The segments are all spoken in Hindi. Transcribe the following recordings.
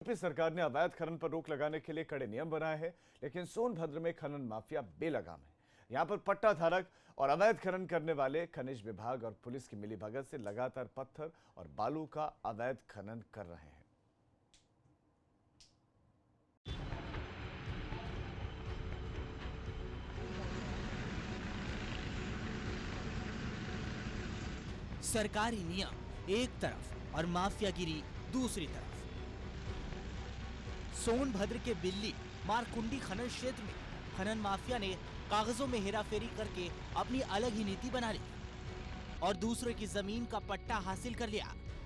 यूपी सरकार ने अवैध खनन पर रोक लगाने के लिए कड़े नियम बनाए हैं, लेकिन सोनभद्र में खनन माफिया बेलगाम है। यहां पर पट्टा धारक और अवैध खनन करने वाले खनिज विभाग और पुलिस की मिलीभगत से लगातार पत्थर और बालू का अवैध खनन कर रहे हैं। सरकारी नियम एक तरफ और माफियागिरी दूसरी तरफ। सोनभद्र के बिल्ली मारकुंडी खनन क्षेत्र में खनन माफिया ने कागजों में हेराफेरी करके अपनी अलग ही नीति बना ली और दूसरे की जमीन का पट्टा हासिल कर लिया।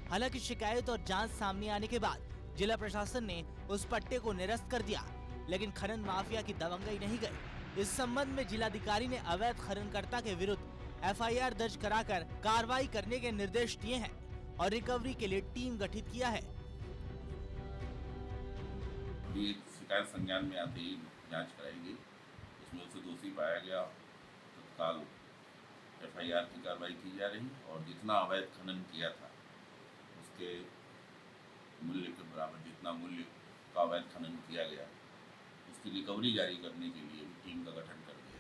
हालांकि शिकायत और जांच सामने आने के बाद जिला प्रशासन ने उस पट्टे को निरस्त कर दिया, लेकिन खनन माफिया की दबंगई नहीं गई। इस संबंध में जिलाधिकारी ने अवैध खननकर्ता के विरुद्ध एफआईआर दर्ज कराकर कार्रवाई करने के निर्देश दिए हैं और रिकवरी के लिए टीम गठित किया है। एक शिकायत संज्ञान में आते ही जांच कराई गई। इसमें उसे दोषी पाया गया, तत्काल एफआईआर की कार्रवाई की जा रही और जितना अवैध खनन किया था उसके मूल्य के बराबर जितना मूल्य का अवैध खनन किया गया उसकी रिकवरी जारी करने के लिए टीम का गठन कर दिया।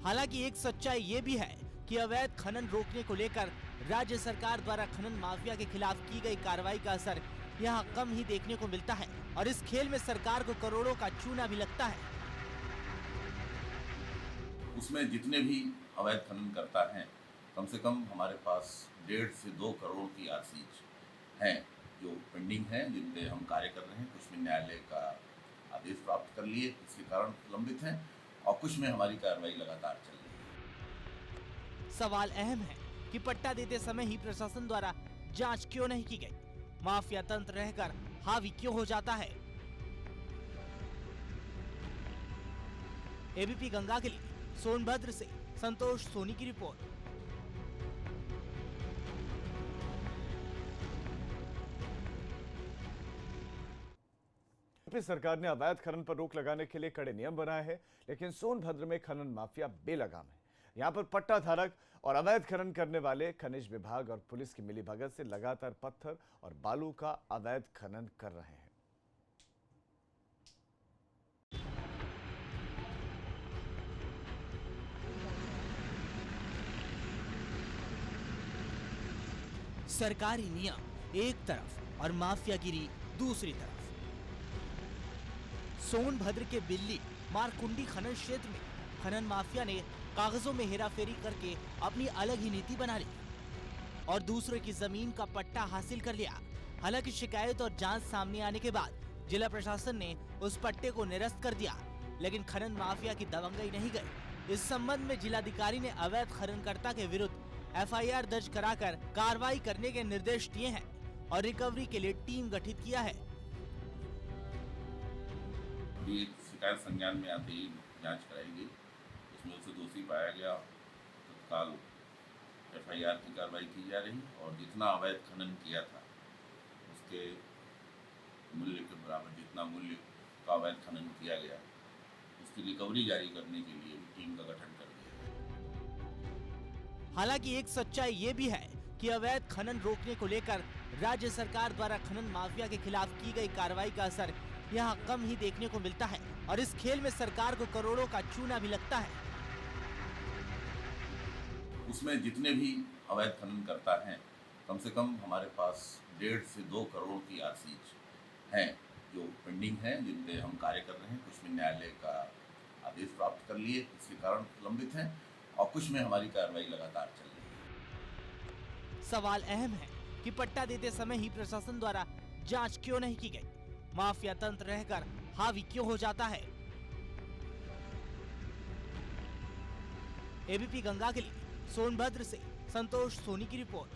हालांकि एक सच्चाई ये भी है कि अवैध खनन रोकने को लेकर राज्य सरकार द्वारा खनन माफिया के खिलाफ की गई कार्रवाई का असर यहाँ कम ही देखने को मिलता है और इस खेल में सरकार को करोड़ों का चूना भी लगता है। उसमें जितने भी अवैध खनन करता है कम से कम हमारे पास 1.5 से 2 करोड़ की आरसीज हैं जो पेंडिंग हैं, जिन पे हम कार्य कर रहे हैं। कुछ में न्यायालय का आदेश प्राप्त कर लिए, इसके कारण लंबित हैं और कुछ में हमारी कार्रवाई लगातार चल रही है। सवाल अहम है कि पट्टा देते समय ही प्रशासन द्वारा जांच क्यों नहीं की गई? माफिया तंत्र रहकर हावी क्यों हो जाता है? एबीपी गंगा के लिए सोनभद्र से संतोष सोनी की रिपोर्ट। यूपी सरकार ने अवैध खनन पर रोक लगाने के लिए कड़े नियम बनाए हैं, लेकिन सोनभद्र में खनन माफिया बेलगाम है। यहां पर पट्टा धारक और अवैध खनन करने वाले खनिज विभाग और पुलिस की मिलीभगत से लगातार पत्थर और बालू का अवैध खनन कर रहे हैं। सरकारी नियम एक तरफ और माफियागिरी दूसरी तरफ। सोनभद्र के बिल्ली मारकुंडी खनन क्षेत्र में खनन माफिया ने कागजों में हेराफेरी करके अपनी अलग ही नीति बना ली और दूसरे की जमीन का पट्टा हासिल कर लिया। हालांकि शिकायत और जांच सामने आने के बाद जिला प्रशासन ने उस पट्टे को निरस्त कर दिया, लेकिन खनन माफिया की दबंगई नहीं गई। इस संबंध में जिलाधिकारी ने अवैध खननकर्ता के विरुद्ध एफआईआर दर्ज कराकर कार्रवाई करने के निर्देश दिए हैं और रिकवरी के लिए टीम गठित किया है। एक शिकायत संज्ञान में आते ही जांच कराई गई। इसमें उसे दोषी पाया गया, तत्काल एफआईआर की कार्रवाई की जा रही और जितना अवैध खनन किया था उसके मूल्य के बराबर जितना मूल्य का अवैध खनन किया गया उसकी रिकवरी जारी करने के लिए टीम का गठन कर दिया। हालांकि एक सच्चाई ये भी है कि अवैध खनन रोकने को लेकर राज्य सरकार द्वारा खनन माफिया के खिलाफ की गई कार्रवाई का असर यहाँ कम ही देखने को मिलता है और इस खेल में सरकार को करोड़ों का चूना भी लगता है। उसमें जितने भी अवैध खनन करता है कम से कम हमारे पास 1.5 से 2 करोड़ की आरसीज हैं जो पेंडिंग हैं, जिन पे हम कार्य कर रहे हैं। कुछ में न्यायालय का आदेश प्राप्त कर लिए, इसके कारण लंबित हैं और कुछ में हमारी कार्रवाई लगातार चल रही है। सवाल अहम है कि पट्टा देते समय ही प्रशासन द्वारा जांच क्यों नहीं की गई? माफिया तंत्र रहकर हावी क्यों हो जाता है? एबीपी गंगा के लिए सोनभद्र से संतोष सोनी की रिपोर्ट।